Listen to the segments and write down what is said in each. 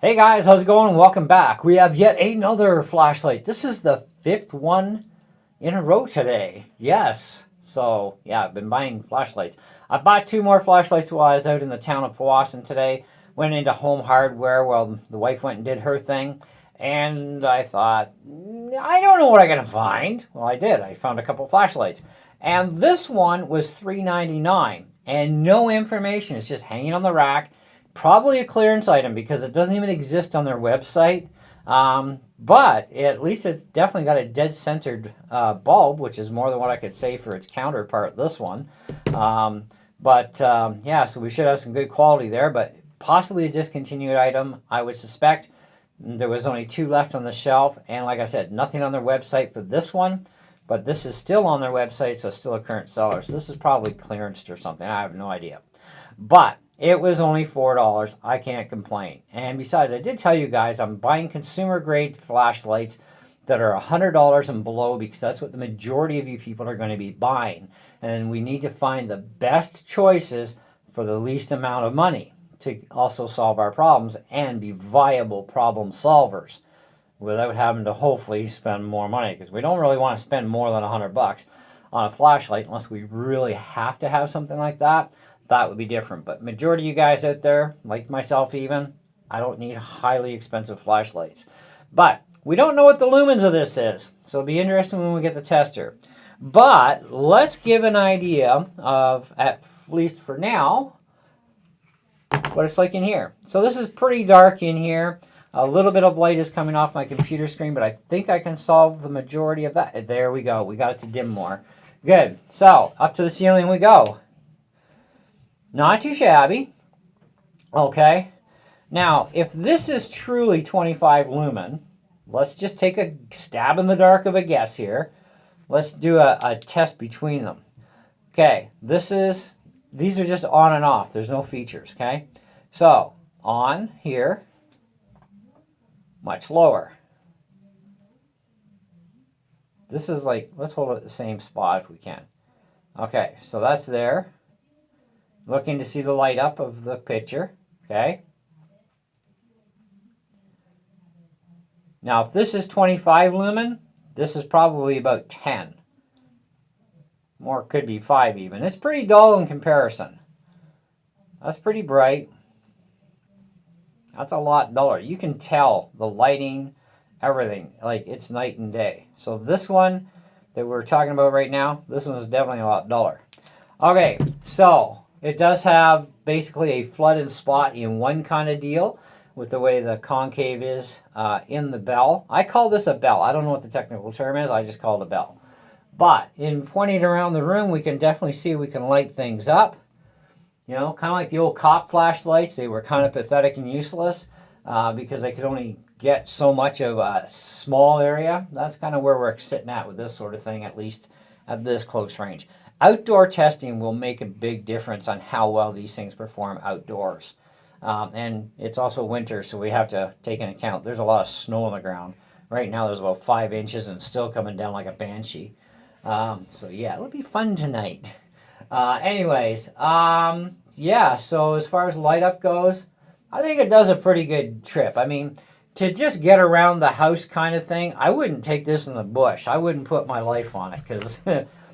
Hey guys, how's it going? Welcome back. We have yet another flashlight. This is the fifth one in a row today. Yes. So, yeah, I've been buying flashlights. I bought two more flashlights while I was out in the town of Powassan today. Went into Home Hardware while the wife went and did her thing. And I thought, I don't know what I'm going to find. Well, I did. I found a couple flashlights. And this one was $3.99. And no information. It's just hanging on the rack. Probably a clearance item because it doesn't even exist on their website. But at least it's definitely got a dead-centered bulb, which is more than what I could say for its counterpart, this one. Yeah, so we should have some good quality there, but possibly a discontinued item, I would suspect. There was only two left on the shelf, and like I said, nothing on their website for this one, but this is still on their website, so still a current seller. So this is probably clearanced or something. I have no idea. But it was only $4. I can't complain. And besides, I did tell you guys I'm buying consumer-grade flashlights that are $100 and below because that's what the majority of you people are going to be buying. And we need to find the best choices for the least amount of money to also solve our problems and be viable problem solvers without having to hopefully spend more money, because we don't really want to spend more than $100 on a flashlight unless we really have to have something like that. That would be different. But majority of you guys out there, like myself even, I don't need highly expensive flashlights. But we don't know what the lumens of this is, so it'll be interesting when we get the tester. But let's give an idea of, at least for now, what it's like in here. So this is pretty dark in here. A little bit of light is coming off my computer screen, but I think I can solve the majority of that. There we go. We got it to dim more. Good. So up to the ceiling we go. Not too shabby. Okay. Now, if this is truly 25 lumen, let's just take a stab in the dark of a guess here. Let's do a test between them. Okay, these are just on and off. There's no features, okay? So, on here, much lower. This is like, let's hold it at the same spot if we can. Okay, so that's there. Looking to see the light up of the picture, okay? Now, if this is 25 lumen, this is probably about 10. More, could be 5 even. It's pretty dull in comparison. That's pretty bright. That's a lot duller. You can tell the lighting, everything, like it's night and day. So this one that we're talking about right now, this one is definitely a lot duller. Okay, so it does have basically a flood and spot in one kind of deal with the way the concave is in the bell. I call this a bell. I don't know what the technical term is. I just call it a bell. But in pointing around the room, we can definitely see we can light things up. You know, kind of like the old cop flashlights. They were kind of pathetic and useless because they could only get so much of a small area. That's kind of where we're sitting at with this sort of thing, at least at this close range. Outdoor testing will make a big difference on how well these things perform outdoors. And it's also winter, so we have to take into account there's a lot of snow on the ground. Right now there's about 5 inches and it's still coming down like a banshee. So yeah, it'll be fun tonight. Yeah, so as far as light up goes, I think it does a pretty good trip. I mean, to just get around the house kind of thing, I wouldn't take this in the bush. I wouldn't put my life on it because,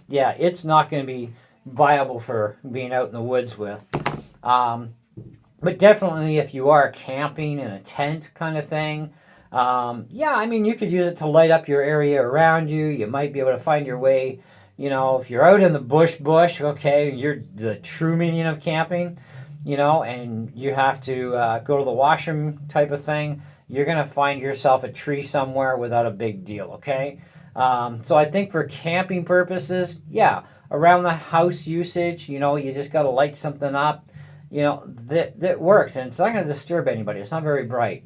yeah, it's not going to be viable for being out in the woods with. But definitely if you are camping in a tent kind of thing, yeah, I mean, you could use it to light up your area around you. You might be able to find your way. You know, if you're out in the bush, okay, you're the true meaning of camping, you know, and you have to go to the washroom type of thing, you're going to find yourself a tree somewhere without a big deal, okay? So I think for camping purposes, yeah, around the house usage, you know, you just got to light something up, you know, that works, and it's not going to disturb anybody. It's not very bright.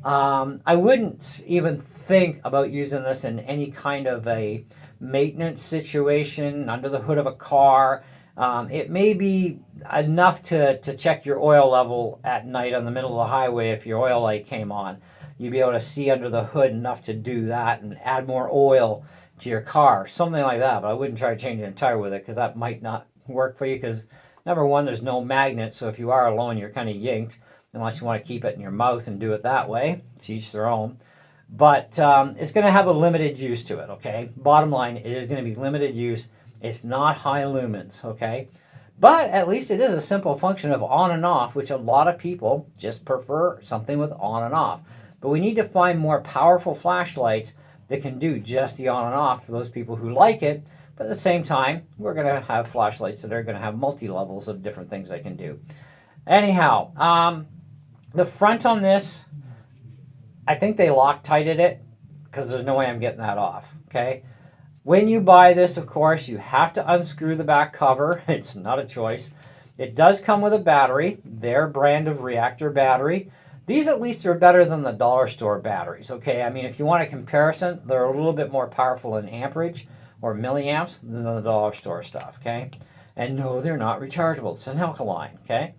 I wouldn't even think about using this in any kind of a maintenance situation, under the hood of a car. It may be enough to check your oil level at night on the middle of the highway if your oil light came on. You'd be able to see under the hood enough to do that and add more oil to your car, something like that. But I wouldn't try changing a tire with it because that might not work for you because, number one, there's no magnet, so if you are alone, you're kind of yanked. unless you want to keep it in your mouth and do it that way. To each their own. But it's going to have a limited use to it, okay? Bottom line, it is going to be limited use. It's not high lumens, okay? But at least it is a simple function of on and off, which a lot of people just prefer something with on and off. But we need to find more powerful flashlights that can do just the on and off for those people who like it. But at the same time, we're going to have flashlights that are going to have multi-levels of different things they can do. Anyhow, the front on this, I think they Loctited it because there's no way I'm getting that off, okay? When you buy this, of course, you have to unscrew the back cover. It's not a choice. It does come with a battery, their brand of Reactor battery. These at least are better than the dollar store batteries, okay? I mean, if you want a comparison, they're a little bit more powerful in amperage or milliamps than the dollar store stuff, okay? And no, they're not rechargeable. It's an alkaline, okay?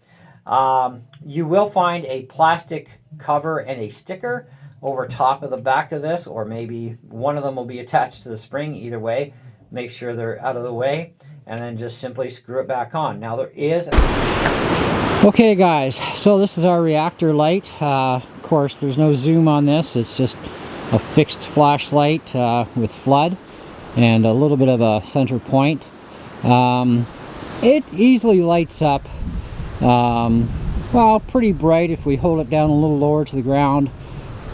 You will find a plastic cover and a sticker over top of the back of this, or maybe one of them will be attached to the spring. Either way, make sure they're out of the way, and then just simply screw it back on. Now there is... Okay guys, so this is our reactor light. Of course, there's no zoom on this. It's just a fixed flashlight with flood and a little bit of a center point. It easily lights up, well, pretty bright if we hold it down a little lower to the ground.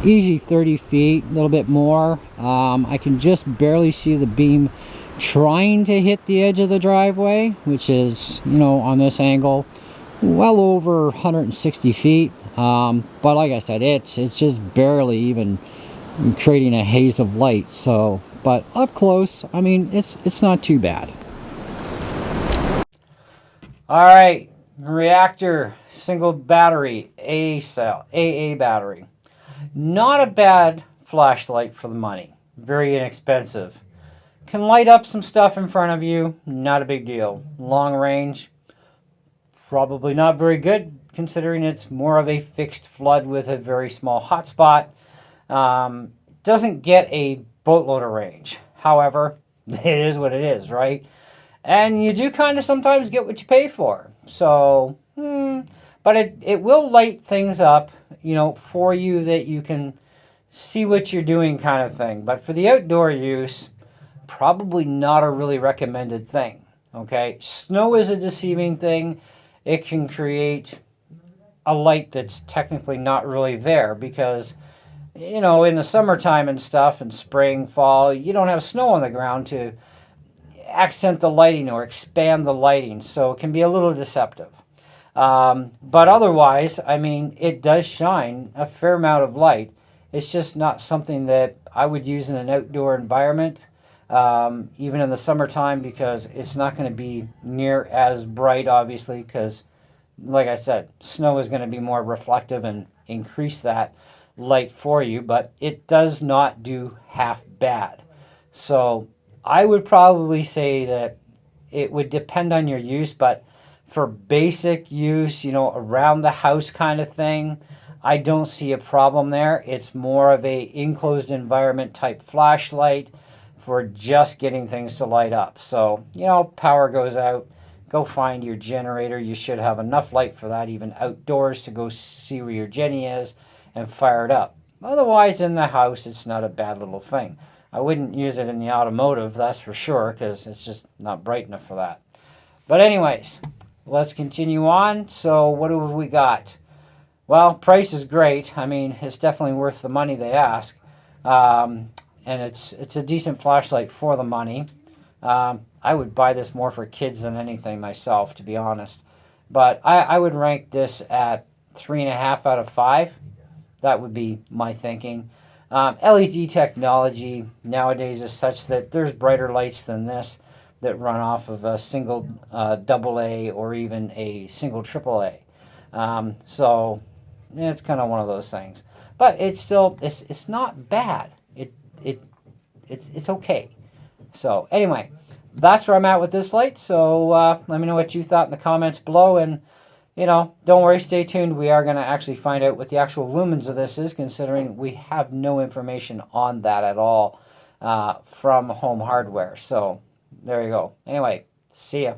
Easy 30 feet, a little bit more. I can just barely see the beam trying to hit the edge of the driveway, which is, you know, on this angle, well over 160 feet. But like I said, it's just barely even creating a haze of light. So, but up close, I mean, it's not too bad. All right, Reactor single battery AA battery. Not a bad flashlight for the money. Very inexpensive. Can light up some stuff in front of you. Not a big deal. Long range, probably not very good considering it's more of a fixed flood with a very small hotspot. Doesn't get a boatload of range. However, it is what it is, right? And you do kind of sometimes get what you pay for. So, but it will light things up, you know, for you that you can see what you're doing kind of thing. But for the outdoor use, probably not a really recommended thing, okay? Snow is a deceiving thing. It can create a light that's technically not really there because, you know, in the summertime and stuff, in spring, fall, you don't have snow on the ground to accent the lighting or expand the lighting, so it can be a little deceptive. But otherwise, I mean, it does shine a fair amount of light. It's just not something that I would use in an outdoor environment, even in the summertime, because it's not going to be near as bright, obviously, because, like I said, snow is going to be more reflective and increase that light for you, but it does not do half bad. So I would probably say that it would depend on your use, but for basic use, you know, around the house kind of thing, I don't see a problem there. It's more of a enclosed environment type flashlight for just getting things to light up. So, you know, power goes out, go find your generator. You should have enough light for that, even outdoors, to go see where your Jenny is and fire it up. Otherwise, in the house, it's not a bad little thing. I wouldn't use it in the automotive, that's for sure, because it's just not bright enough for that. But anyways, let's continue on. So what have we got? Well, price is great. I mean, it's definitely worth the money they ask. And it's a decent flashlight for the money. I would buy this more for kids than anything myself, to be honest. But I would rank this at 3.5 out of 5. That would be my thinking. LED technology nowadays is such that there's brighter lights than this that run off of a single AA or even a single AAA. So it's kind of one of those things. But it's still, it's not bad. It's okay. So anyway, that's where I'm at with this light. So let me know what you thought in the comments below. And, you know, don't worry, stay tuned. We are going to actually find out what the actual lumens of this is, considering we have no information on that at all from Home Hardware. So there you go. Anyway, see ya.